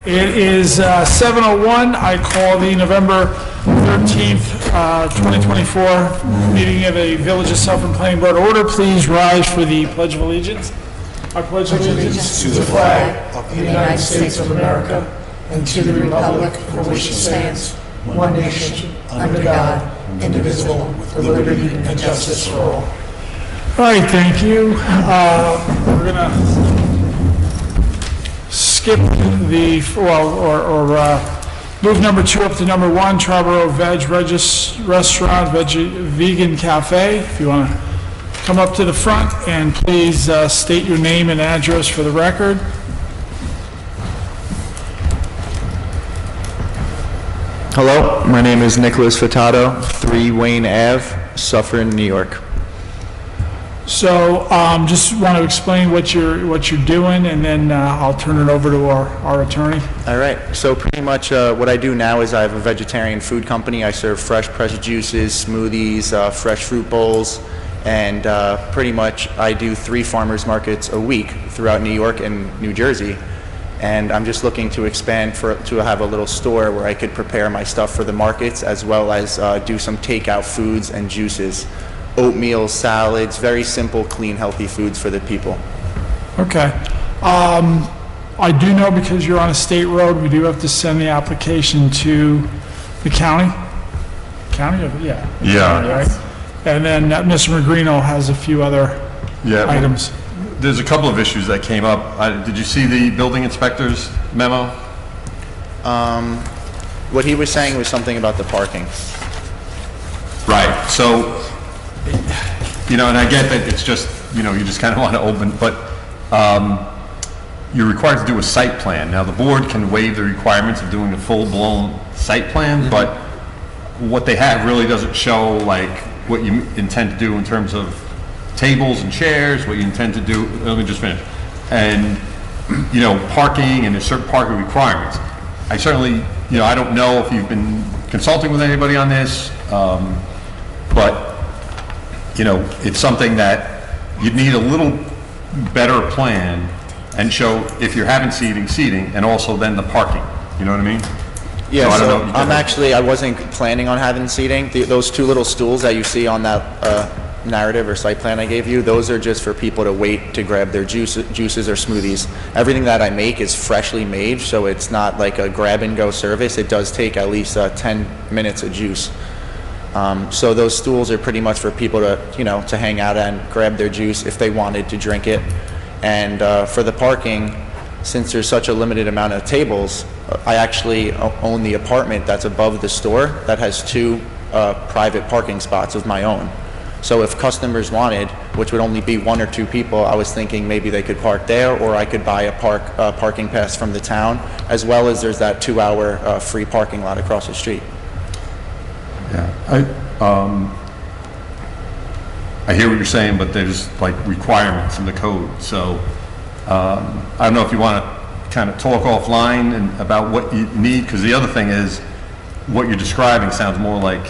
It is 7:01. I call the November 13th, 2024 meeting of the Village of Suffern Planning Board order. Please rise for the Pledge of Allegiance. I pledge allegiance to the flag of the United States of America and to the republic for which it stands, one nation, under God, indivisible, with liberty and justice for all. All right, thank you. We're going to skip the, move number 2 up to number 1, Charborough Veg Restaurant, Vegan Cafe. If you want to come up to the front and please state your name and address for the record. Hello, my name is Nicholas Furtado, 3 Wayne Ave, Suffern, New York. So just want to explain what you're doing, and then I'll turn it over to our attorney. All right, so pretty much what I do now is I have a vegetarian food company. I serve fresh pressed juices, smoothies, fresh fruit bowls, and pretty much I do 3 farmers markets a week throughout New York and New Jersey. And I'm just looking to expand to have a little store where I could prepare my stuff for the markets, as well as do some takeout foods and juices. Oatmeal, salads, very simple, clean, healthy foods for the people. Okay. I do know, because you're on a state road, we do have to send the application to the county. County? Yeah. Yeah. Right? And then Mr. Magrino has a few other items. There's a couple of issues that came up. Did you see the building inspector's memo? What he was saying was something about the parking. Right. So, and I get that it's just, you just kind of want to open, but you're required to do a site plan. Now, the board can waive the requirements of doing a full-blown site plan, but what they have really doesn't show, like, what you intend to do in terms of tables and chairs, what you intend to do. Let me just finish. And, parking, and there's certain parking requirements. I certainly, I don't know if you've been consulting with anybody on this, but it's something that you'd need a little better plan and show if you're having seating, and also then the parking. You know what I mean? Yeah, so I wasn't planning on having seating. Those 2 little stools that you see on that narrative or site plan I gave you, those are just for people to wait to grab their juices or smoothies. Everything that I make is freshly made, so it's not like a grab-and-go service. It does take at least 10 minutes of juice. So those stools are pretty much for people to, to hang out and grab their juice if they wanted to drink it. And for the parking, since there's such a limited amount of tables, I actually own the apartment that's above the store that has 2 private parking spots of my own. So if customers wanted, which would only be 1 or 2 people, I was thinking maybe they could park there, or I could buy a parking pass from the town, as well as there's that 2-hour free parking lot across the street. Yeah, I hear what you're saying, but there's like requirements in the code. So I don't know if you want to kind of talk offline and about what you need, because the other thing is what you're describing sounds more like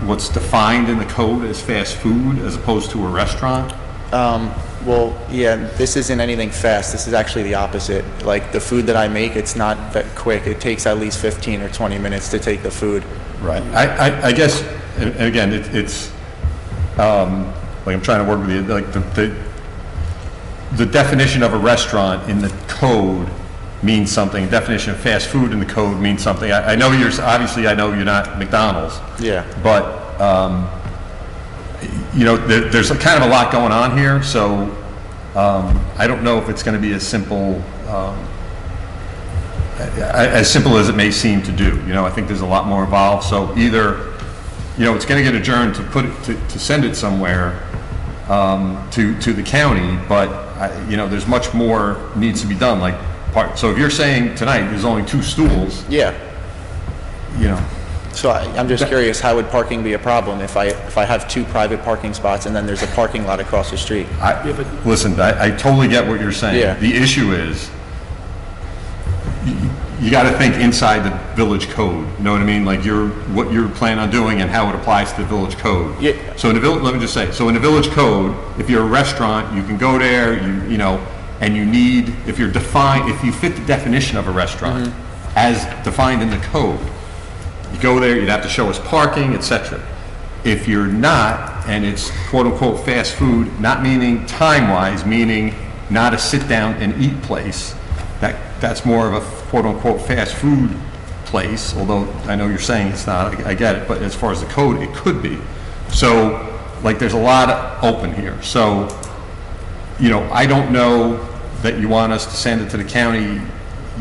what's defined in the code as fast food as opposed to a restaurant. Well, yeah, this isn't anything fast. This is actually the opposite. Like the food that I make, it's not that quick. It takes at least 15 or 20 minutes to take the food. Right. I guess, and again, it's like I'm trying to work with you, like the definition of a restaurant in the code means something. Definition of fast food in the code means something. I know obviously I know you're not McDonald's. Yeah. But, there's kind of a lot going on here, so I don't know if it's going to be as simple as it may seem to do. I think there's a lot more involved. So either, it's going to get adjourned to send it somewhere to the county, but there's much more needs to be done. So if you're saying tonight there's only 2 stools, yeah. So I'm just curious, how would parking be a problem if I have 2 private parking spots and then there's a parking lot across the street? Listen, I totally get what you're saying. Yeah. The issue is you got to think inside the village code. You know what I mean? Like what you're planning on doing and how it applies to the village code. Yeah. So in the village, let me just say, so in the village code, if you're a restaurant, you can go there, and you need, if you fit the definition of a restaurant, as defined in the code. You go there, you'd have to show us parking, etc. If you're not, and it's quote-unquote fast food, not meaning time-wise, meaning not a sit-down-and-eat place, that's more of a quote-unquote fast food place, although I know you're saying it's not, I get it, but as far as the code, it could be. So, like, there's a lot open here. So, you know, I don't know that you want us to send it to the county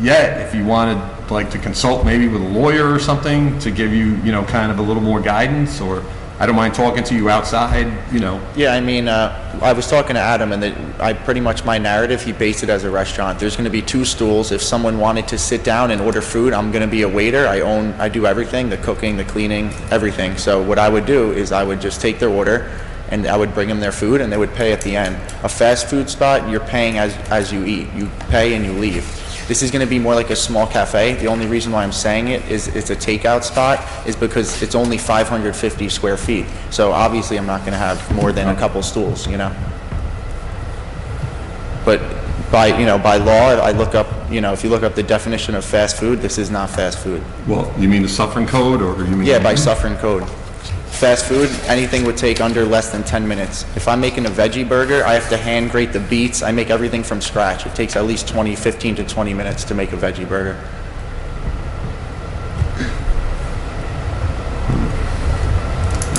yet. If you wanted, like, to consult maybe with a lawyer or something to give you, you know, kind of a little more guidance, or I don't mind talking to you outside, you know. Yeah, I mean, I was talking to Adam, and I pretty much, my narrative, he based it as a restaurant. There's going to be 2 stools. If someone wanted to sit down and order food, I'm going to be a waiter. I do everything, the cooking, the cleaning, everything. So what I would do is I would just take their order, and I would bring them their food, and they would pay at the end. A fast food spot, you're paying as you eat. You pay and you leave. This is going to be more like a small cafe. The only reason why I'm saying it is it's a takeout spot is because it's only 550 square feet. So obviously I'm not going to have more than a couple stools, you know. But by law, I look up, you know, if you look up the definition of fast food, this is not fast food. Well, you mean the Suffern code, or you mean? Yeah, by Suffern code. Fast food, anything would take under less than 10 minutes. If I'm making a veggie burger, I have to hand grate the beets. I make everything from scratch. It takes at least 15 to 20 minutes to make a veggie burger.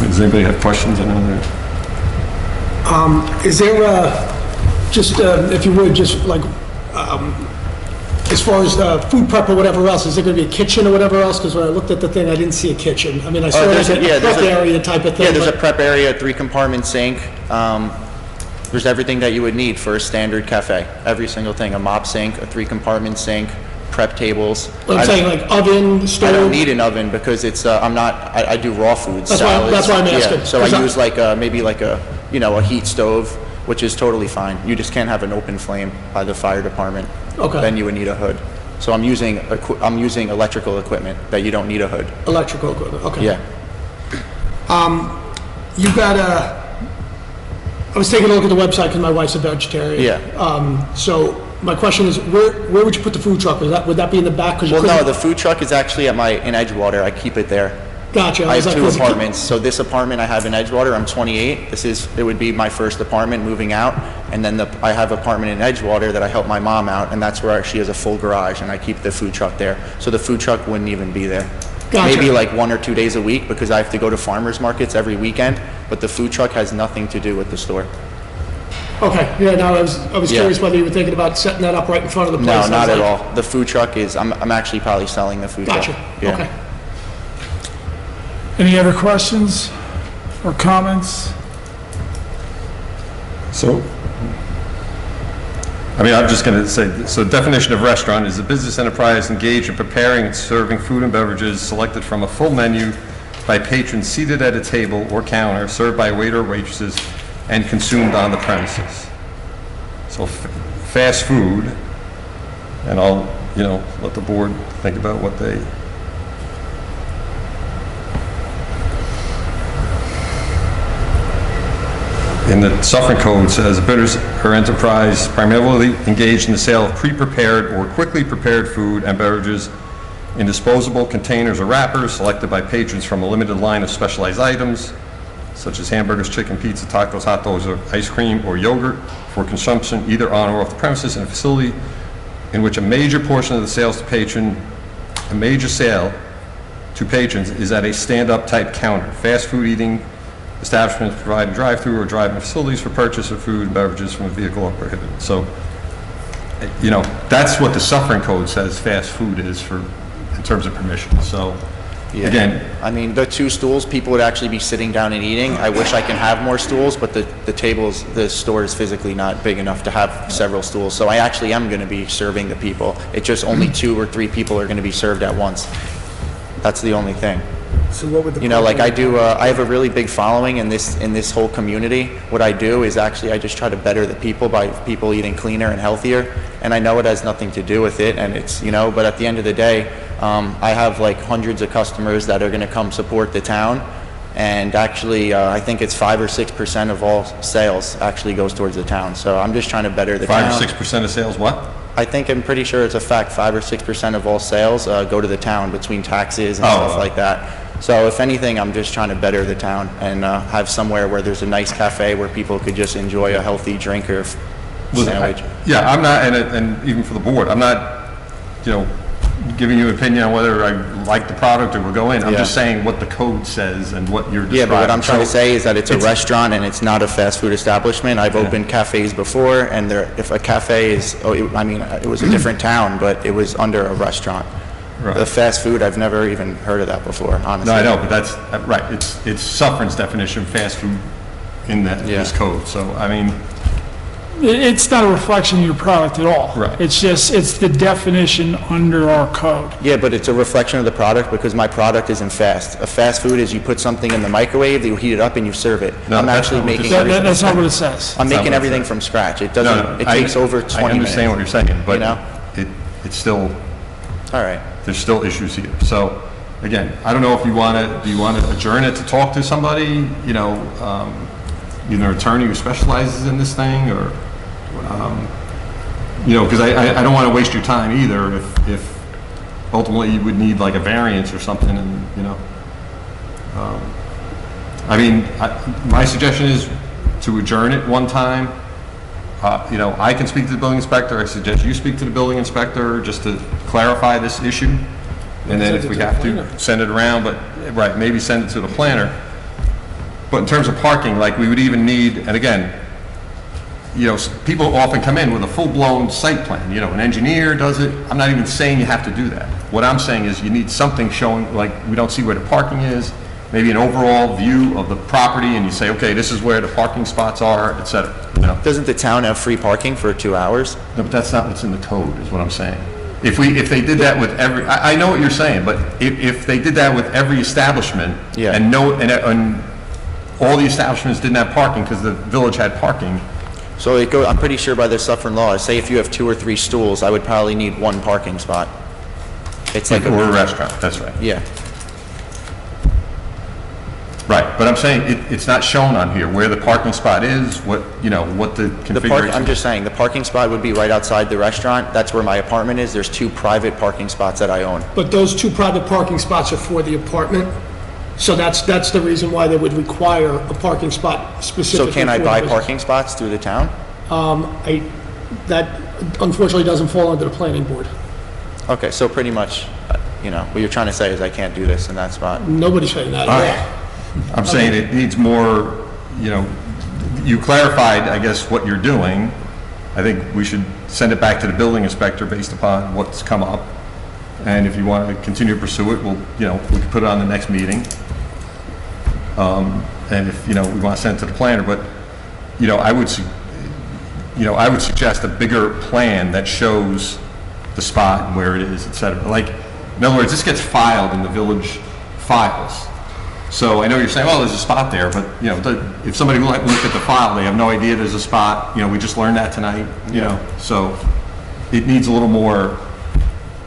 Does anybody have questions? I know Is there just, if you would, just like, as far as food prep or whatever else, is there going to be a kitchen or whatever else? Because when I looked at the thing, I didn't see a kitchen. I mean, I saw there's like a prep area type of thing. Yeah, there's a prep area, 3-compartment sink. There's everything that you would need for a standard cafe. Every single thing, a mop sink, a 3-compartment sink, prep tables. Well, I'm saying like oven, stove. I don't need an oven because it's, I do raw foods, salads. That's why I'm asking. Yeah, so I use like maybe like a heat stove, which is totally fine. You just can't have an open flame by the fire department. Okay. Then you would need a hood. So I'm using electrical equipment that you don't need a hood. Electrical equipment, okay. Yeah. You got I was taking a look at the website because my wife's a vegetarian. Yeah. So my question is, where would you put the food truck? Would that be in the back? Well, no, the food truck is actually in Edgewater. I keep it there. Gotcha. I have 2 apartments. So this apartment I have in Edgewater, I'm 28. It would be my first apartment moving out. And then I have an apartment in Edgewater that I help my mom out, and that's where she has a full garage, and I keep the food truck there. So the food truck wouldn't even be there. Gotcha. Maybe like 1 or 2 days a week because I have to go to farmers markets every weekend, but the food truck has nothing to do with the store. Okay, yeah, no, I was Yeah. curious whether you were thinking about setting that up right in front of the place. No, not at all. The food truck is, I'm actually probably selling the food Gotcha, truck. Yeah. okay. Any other questions or comments? So, I mean, I'm just going to say, so definition of restaurant is a business enterprise engaged in preparing and serving food and beverages selected from a full menu by patrons seated at a table or counter, served by waiter or waitresses, and consumed on the premises. So fast food, and I'll, let the board think about what they... In the Suffern Code says, bidders or enterprise primarily engaged in the sale of pre-prepared or quickly prepared food and beverages in disposable containers or wrappers selected by patrons from a limited line of specialized items, such as hamburgers, chicken, pizza, tacos, hot dogs, or ice cream or yogurt for consumption either on or off the premises in a facility in which a major portion of the sales to patrons is at a stand-up type counter. Fast food eating establishments providing drive-through or drive-in facilities for purchase of food and beverages from a vehicle are prohibited. So, that's what the Suffern Code says fast food is in terms of permission. So, Yeah. again, I mean, the 2 stools, people would actually be sitting down and eating. I wish I can have more stools, but the store is physically not big enough to have several stools. So I actually am going to be serving the people. It's just only 2 or 3 people are going to be served at once. That's the only thing. So what would the... Like I do, I have a really big following in this whole community. What I do is actually I just try to better the people by people eating cleaner and healthier. And I know it has nothing to do with it, and it's, but at the end of the day, I have like hundreds of customers that are going to come support the town. And actually, I think it's 5 or 6% of all sales actually goes towards the town. So I'm just trying to better the town. 5 or 6% of sales what? I think I'm pretty sure it's a fact, 5 or 6% of all sales go to the town between taxes and stuff like that. So if anything, I'm just trying to better the town and have somewhere where there's a nice cafe where people could just enjoy a healthy drink or sandwich. Yeah, I'm not, and even for the board, I'm not, giving you an opinion on whether I like the product or will go in. I'm just saying what the code says and what you're describing. Yeah, but what I'm trying to say is that it's a restaurant and it's not a fast food establishment. I've opened cafes before, and if a cafe is, it was a different town, but it was under a restaurant. Right. The fast food, I've never even heard of that before, honestly. No, I know, but that's, right, it's Suffern's definition of fast food in this code, so, It's not a reflection of your product at all. Right. It's the definition under our code. Yeah, but it's a reflection of the product because my product isn't fast. A fast food is you put something in the microwave, you heat it up, and you serve it. No, I'm that's actually not what making this everything. That's not what it says. I'm making what it everything says. from scratch. It doesn't. It takes over 20 minutes. I understand what you're saying, but You know? it's still, All right. there's still issues here. So, again, I don't know if do you want to adjourn it to talk to somebody, either an attorney who specializes in this thing, or, because I don't want to waste your time either if ultimately you would need like a variance or something, and, my suggestion is to adjourn it one time. I can speak to the building inspector. I suggest you speak to the building inspector just to clarify this issue. And then if we have to, send it around, but, right, maybe send it to the planner. But in terms of parking, like, we would even need, and again, people often come in with a full-blown site plan. An engineer does it. I'm not even saying you have to do that. What I'm saying is you need something showing, like, we don't see where the parking is, maybe an overall view of the property, and you say, okay, this is where the parking spots are, et cetera. Doesn't the town have free parking for 2 hours? No, but that's not what's in the code, is what I'm saying. If they did that with every, I know what you're saying, but if they did that with every establishment, and all the establishments didn't have parking because the village had parking. So I'm pretty sure by the Suffern law, say if you have 2 or 3 stools, I would probably need 1 parking spot. It's like Or a restaurant, that's right. Yeah. Right, but I'm saying it's not shown on here where the parking spot is, what the configuration. I'm just saying, the parking spot would be right outside the restaurant. That's where my apartment is. There's 2 private parking spots that I own. But those 2 private parking spots are for the apartment, so that's the reason why they would require a parking spot specifically. So can I for buy the parking spots through the town? That unfortunately doesn't fall under the planning board. Okay, so pretty much, what you're trying to say is I can't do this in that spot. Nobody's saying that at all. I'm saying it needs more, you clarified, I guess, what you're doing. I think we should send it back to the building inspector based upon what's come up. And if you want to continue to pursue it, we can put it on the next meeting. And if, we want to send it to the planner, but, I would suggest a bigger plan that shows the spot and where it is, et cetera. Like, in other words, this gets filed in the village files. So I know you're saying, well, there's a spot there, but, if somebody looked at the file, they have no idea there's a spot. We just learned that tonight, so it needs a little more.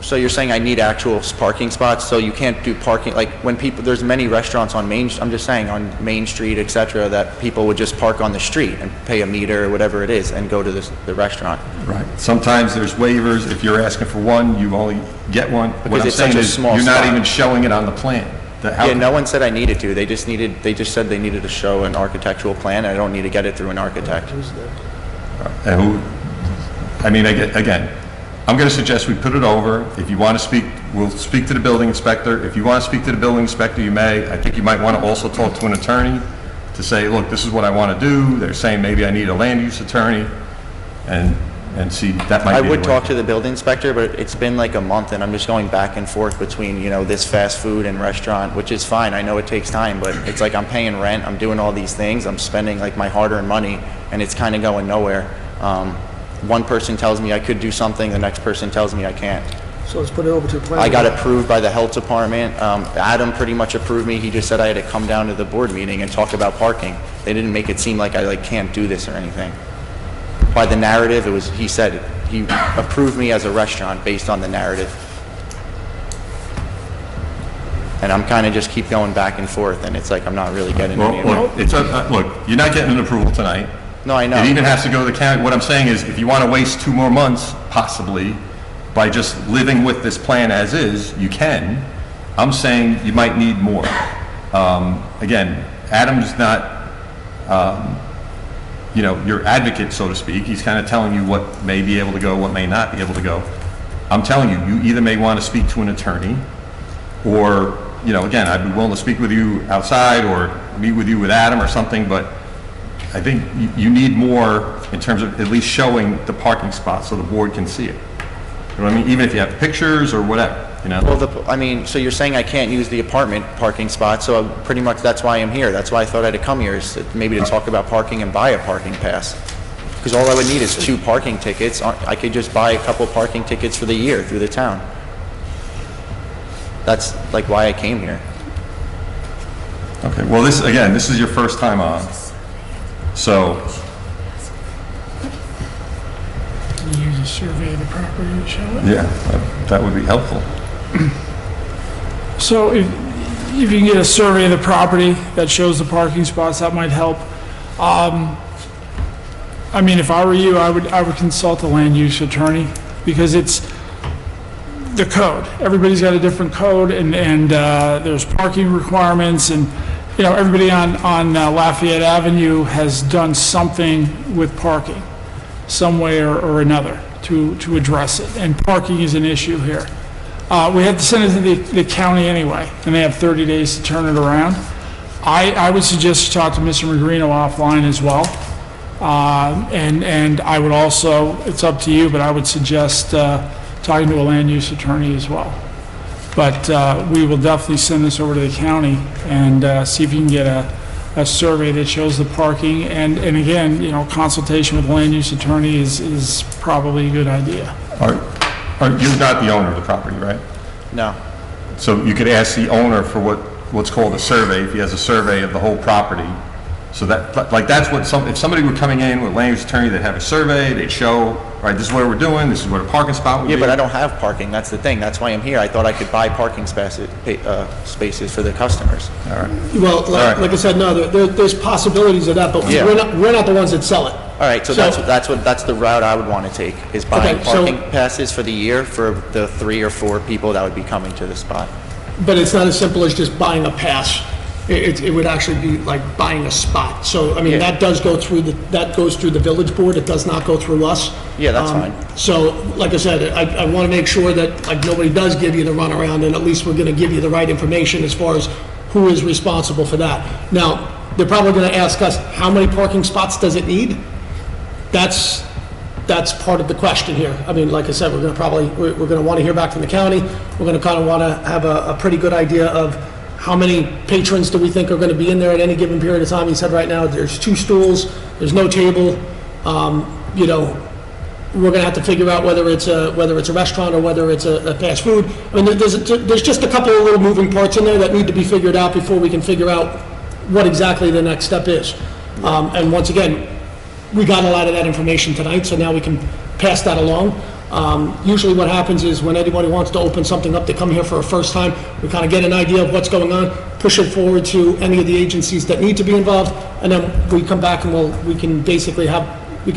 So you're saying I need actual parking spots, so you can't do parking, like when there's many restaurants on I'm just saying on Main Street, et cetera, that people would just park on the street and pay a meter or whatever it is and go to the restaurant. Right. Sometimes there's waivers. If you're asking for one, you only get one. Because it's such a small you're not spot. even showing it on the plan. Yeah, no one said I needed to. They just said they needed to show an architectural plan. I don't need to get it through an architect. And again, I'm going to suggest we put it over. If you want to speak, we'll speak to the building inspector. If you want to speak to the building inspector, you may. I think you might want to also talk to an attorney to say, look, this is what I want to do. They're saying maybe I need a land use attorney, and see, that might be I the would way. talk to the building inspector, but it's been like a month, and I'm just going back and forth between, this fast food and restaurant, which is fine. I know it takes time, but it's like I'm paying rent, I'm doing all these things, I'm spending like my hard-earned money, and it's kind of going nowhere. One person tells me I could do something, the next person tells me I can't. So let's put it over to the planning. I got approved by the health department. Adam pretty much approved me. He just said I had to come down to the board meeting and talk about parking. They didn't make it seem like I can't do this or anything. By the narrative, he said he approved me as a restaurant based on the narrative. And I'm kind of just keep going back and forth, and it's like I'm not really getting anywhere. Look, you're not getting an approval tonight. No, I know. It even has to go to the county. What I'm saying is, if you want to waste 2 more months, possibly, by just living with this plan as is, you can. I'm saying you might need more. Again, Adam's not, your advocate, so to speak. He's kind of telling you what may be able to go, what may not be able to go. I'm telling you, you either may want to speak to an attorney, or, again, I'd be willing to speak with you outside or meet with you with Adam or something, but I think you need more in terms of at least showing the parking spot so the board can see it. You know what I mean? Even if you have pictures or whatever, Well, so you're saying I can't use the apartment parking spot, so pretty much that's why I'm here. That's why I thought I had to come here, is maybe to talk about parking and buy a parking pass. Because all I would need is 2 parking tickets. I could just buy a couple parking tickets for the year through the town. That's like why I came here. Okay, well, this is your first time on. So, Can you use a survey of the property to show it? yeah, that would be helpful. So if you can get a survey of the property that shows the parking spots, that might help. If I were you, I would consult a land use attorney, because it's the code. Everybody's got a different code, and there's parking requirements, and everybody on Lafayette Avenue has done something with parking, some way or another, to address it. And parking is an issue here. We have to send it to the county anyway, and they have 30 days to turn it around. I would suggest you talk to Mr. Magrino offline as well. And I would also, it's up to you, but I would suggest talking to a land use attorney as well. But we will definitely send this over to the county and see if you can get a survey that shows the parking. And again, consultation with the land use attorney is probably a good idea. You're not the owner of the property, right? No. So you could ask the owner for what's called a survey, if he has a survey of the whole property. So that's what if somebody were coming in with a land use attorney, they'd have a survey, they'd show, right, this is what we're doing, this is where the parking spot would be. Yeah, but I don't have parking, that's the thing. That's why I'm here. I thought I could buy parking spaces for the customers. All right. Well, like I said, no, there's possibilities of that, but Yeah. we're not the ones that sell it. All right, so that's the route I would want to take, is buying Okay, so- parking passes for the year for the 3 or 4 people that would be coming to the spot. But it's not as simple as just buying a pass. It would actually be like buying a spot. So, Yeah. that does go through that goes through the village board. It does not go through us. Yeah, that's fine. So, like I said, I want to make sure that nobody does give you the runaround, and at least we're going to give you the right information as far as who is responsible for that. Now, they're probably going to ask us, how many parking spots does it need? That's part of the question here. Like I said, we're going to want to hear back from the county. We're going to kind of want to have a pretty good idea of how many patrons do we think are going to be in there at any given period of time. He said right now there's 2 stools, there's no table. We're going to have to figure out whether it's a restaurant or whether it's a fast food. There's just a couple of little moving parts in there that need to be figured out before we can figure out what exactly the next step is. And once again, we got a lot of that information tonight, so now we can pass that along. Usually what happens is when anybody wants to open something up, they come here for a first time, we kind of get an idea of what's going on, push it forward to any of the agencies that need to be involved, and then we come back and we can basically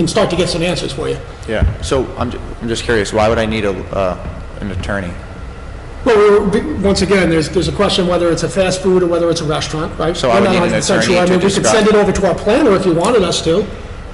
start to get some answers for you. Yeah, so I'm just curious, why would I need an attorney? Well, once again, there's a question whether it's a fast food or whether it's a restaurant, right? So I would need an 100% attorney sure. to We could describe- send it over to our planner if you wanted us to,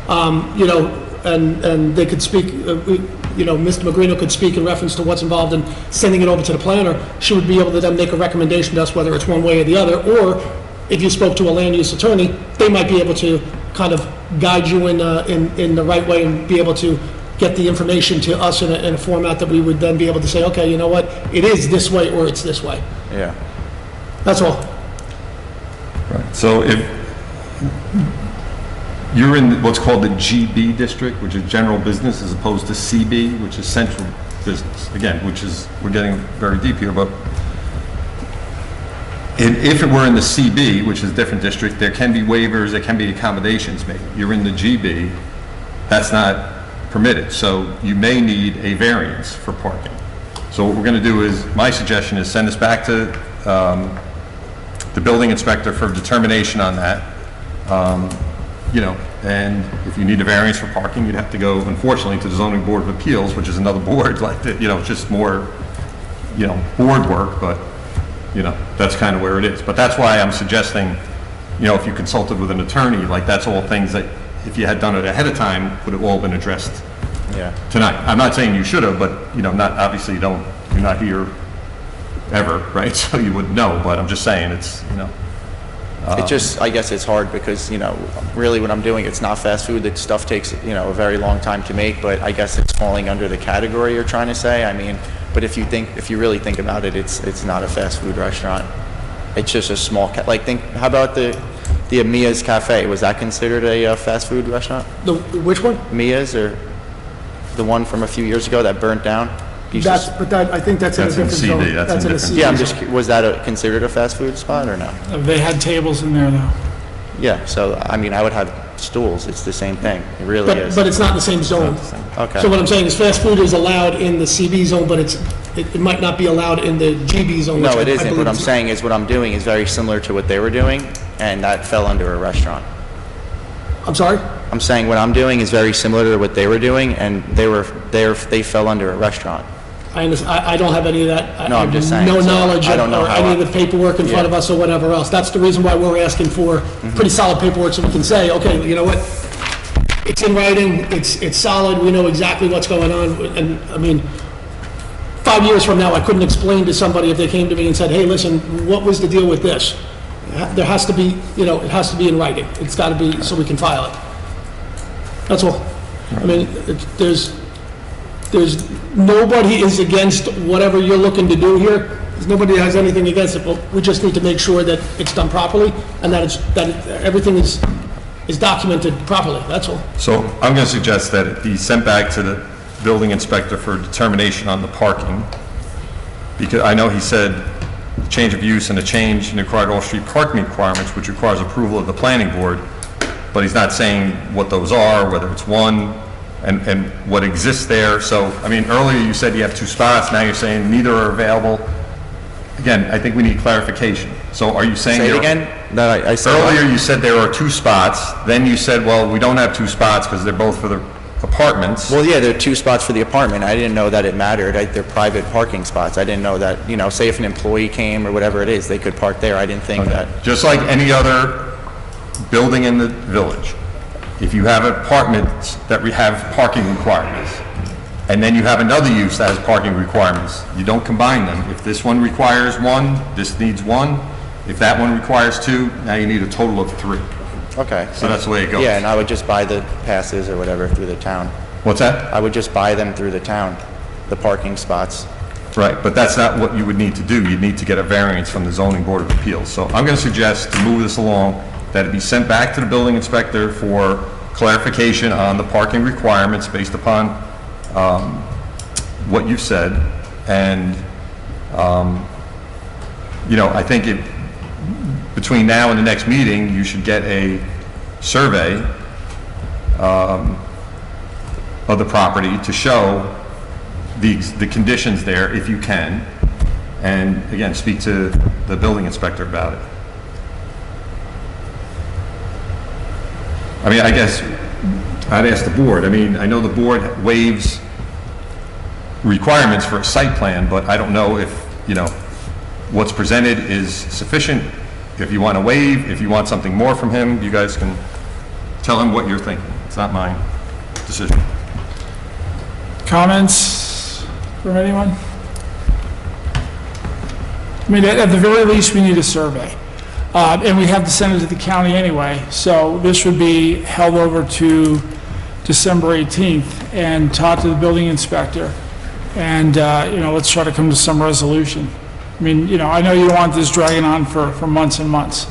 and they could speak, Mr. Magrino could speak in reference to what's involved in sending it over to the planner. She would be able to then make a recommendation to us whether it's one way or the other, or if you spoke to a land use attorney, they might be able to kind of guide you in the right way and be able to get the information to us in a format that we would then be able to say, okay, you know what, it is this way or it's this way. Yeah. That's all. Right. So if you're in what's called the GB district, which is general business, as opposed to CB, which is central business, again, we're getting very deep here, but if it were in the CB, which is a different district, there can be waivers, there can be accommodations made. You're in the GB, that's not permitted, so you may need a variance for parking. So what we're going to do is, my suggestion is send this back to the building inspector for determination on that. you know, and if you need a variance for parking, you'd have to go, unfortunately, to the zoning board of appeals, which is another board, like, that, you know, just more, you know, board work, but, you know, that's kind of where it is. But that's why I'm suggesting, you know, if you consulted with an attorney, like, that's all things that, if you had done it ahead of time, would have all been addressed tonight. I'm not saying you should have, but, you know, not, obviously, you're not here ever, right? So you wouldn't know, but I'm just saying, it's, you know. It just, I guess it's hard because, you know, really what I'm doing, it's not fast food. That stuff takes, you know, a very long time to make, but I guess it's falling under the category you're trying to say. I mean, but if you really think about it, it's not a fast food restaurant. It's just a small, how about the Mia's Cafe? Was that considered a fast food restaurant? Which one? Mia's, or the one from a few years ago that burnt down? I think that's in a different zone. CD, that's in a CD. Yeah, was that considered a fast food spot or no? They had tables in there, though. Yeah, so, I mean, I would have stools. It's the same thing. It really is. But it's not the same zone. Okay. So what I'm saying is fast food is allowed in the CB zone, but it might not be allowed in the GB zone. No, it isn't. What I'm saying is what I'm doing is very similar to what they were doing, and that fell under a restaurant. I'm sorry? I'm saying what I'm doing is very similar to what they were doing, and they fell under a restaurant. I don't have any of that. No, I'm just saying. No knowledge I don't know or any of the paperwork in front of us or whatever else. That's the reason why we're asking for pretty solid paperwork so we can say, okay, you know what? It's in writing, it's solid, we know exactly what's going on. And, I mean, 5 years from now, I couldn't explain to somebody if they came to me and said, hey, listen, what was the deal with this? There has to be, you know, it has to be in writing. It's got to be so we can file it. That's all. I mean, there's nobody is against whatever you're looking to do here. There's nobody has anything against it, but we just need to make sure that it's done properly and that everything is documented properly, that's all. So I'm going to suggest that it be sent back to the building inspector for determination on the parking, because I know he said change of use and a change in required off-street parking requirements, which requires approval of the planning board, but he's not saying what those are, whether it's one, and what exists there. So, I mean, earlier you said you have 2 spots, now you're saying neither are available. Again, I think we need clarification. So are you saying... Say it again? That I said earlier you said there are 2 spots, then you said, well, we don't have 2 spots because they're both for the apartments. Well, yeah, there are 2 spots for the apartment. I didn't know that it mattered. They're private parking spots. I didn't know that, you know, say if an employee came or whatever it is, they could park there. I didn't think that. Just like any other building in the village, if you have apartments that have parking requirements, and then you have another use that has parking requirements, you don't combine them. If this one requires 1, this needs 1. If that one requires 2, now you need a total of 3. Okay. So that's the way it goes. Yeah, and I would just buy the passes or whatever through the town. What's that? I would just buy them through the town, the parking spots. Right, but that's not what you would need to do. You'd need to get a variance from the zoning board of appeals. So I'm going to suggest, to move this along, that it be sent back to the building inspector for clarification on the parking requirements based upon what you've said. And, you know, I think between now and the next meeting, you should get a survey of the property to show the conditions there, if you can. And again, speak to the building inspector about it. I mean, I guess I'd ask the board. I mean, I know the board waives requirements for a site plan, but I don't know if, you know, what's presented is sufficient. If you want to waive, if you want something more from him, you guys can tell him what you're thinking. It's not my decision. Comments from anyone? I mean, at the very least, we need a survey. And we have to send it to the county anyway, so this would be held over to December 18th and talk to the building inspector, and, you know, let's try to come to some resolution. I mean, you know, I know you don't want this dragging on for months and months,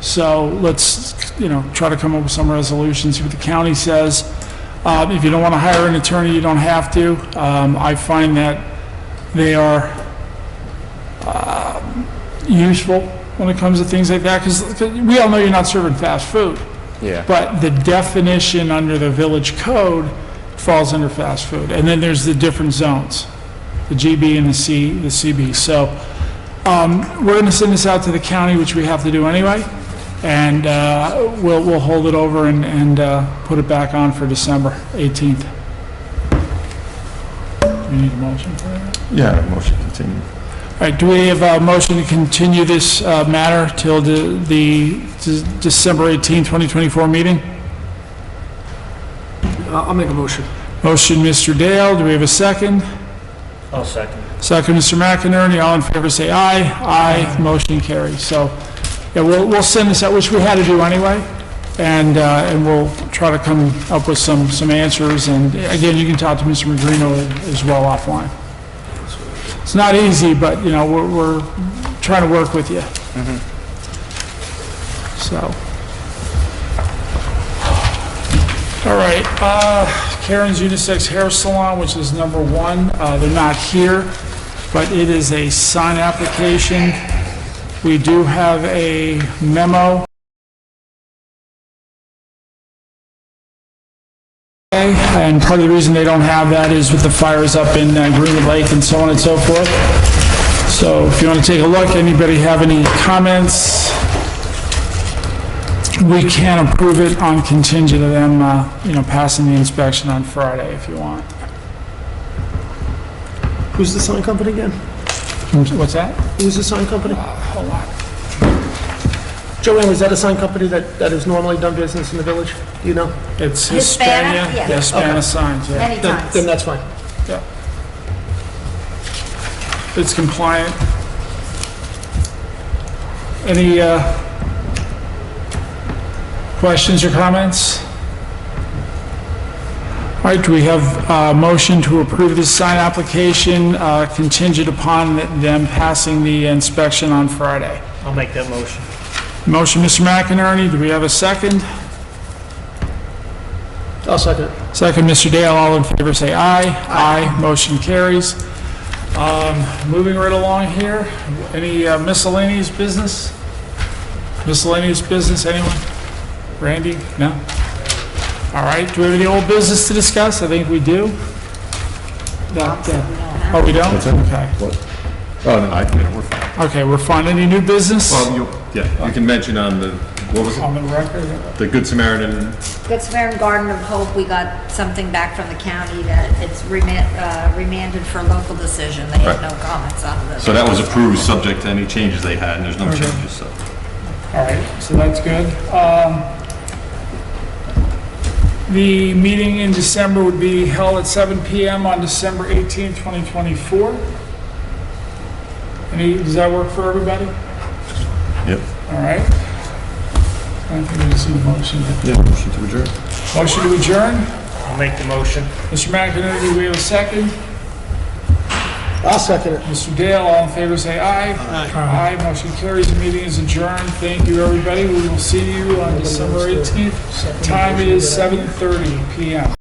so let's, you know, try to come up with some resolution, see what the county says. If you don't want to hire an attorney, you don't have to. I find that they are useful when it comes to things like that, because we all know you're not serving fast food. Yeah. But the definition under the village code falls under fast food. And then there's the different zones, the GB and the CB. So we're going to send this out to the county, which we have to do anyway. and we'll hold it over and put it back on for December 18th. Do we need a motion for that? Yeah, motion continue. All right, do we have a motion to continue this matter till the December 18th, 2024 meeting? I'll make a motion. Motion, Mr. Dale, do we have a second? I'll second. Second, Mr. McInerney, all in favor say aye. Aye, motion carries. So, yeah, we'll send this out, which we had to do anyway, and we'll try to come up with some answers, and again, you can talk to Mr. Magrino as well offline. It's not easy, but, you know, we're trying to work with you. So. All right, Karen's Unisex Hair Salon, which is number 1. They're not here, but it is a sign application. We do have a memo. And part of the reason they don't have that is with the fires up in Greenwood Lake and so on and so forth. So if you want to take a look, anybody have any comments? We can approve it on contingent of them, passing the inspection on Friday if you want. Who's the sign company again? What's that? Who's the sign company? Hold on. Joanne, was that a sign company that has normally done business in the village? Do you know? It's Hispana? Hispania. Yeah. Hispana Okay. signs, yeah. Many times. Then that's fine. Yeah. It's compliant. Any questions or comments? All right, do we have a motion to approve this sign application contingent upon them passing the inspection on Friday? I'll make that motion. Motion, Mr. McInerney, do we have a second? I'll second it. Second, Mr. Dale, all in favor say aye. Aye. Motion carries. Moving right along here, any miscellaneous business? Miscellaneous business, anyone? Randy? No? All right, do we have any old business to discuss? I think we do. Oh, we don't? Okay. Oh, no, we're fine. Okay, we're fine. Any new business? Well, you can mention on the, what was On it? the record? The Good Samaritan. Good Samaritan Garden of Hope, we got something back from the county that it's remanded for local decision. They had Right. no comments on it. So that was approved, subject to any changes they had, and there's no changes, so. All right, so that's good. The meeting in December would be held at 7 PM on December 18th, 2024. Does that work for everybody? Yep. All right. I think we just need a motion. Yeah, motion to adjourn. Motion to adjourn. I'll make the motion. Mr. McInerney, do we have a second? I'll second it. Mr. Dale, all in favor say aye. Aye. Motion carries. The meeting is adjourned. Thank you, everybody. We will see you on December 18th. Time is 7:30 PM.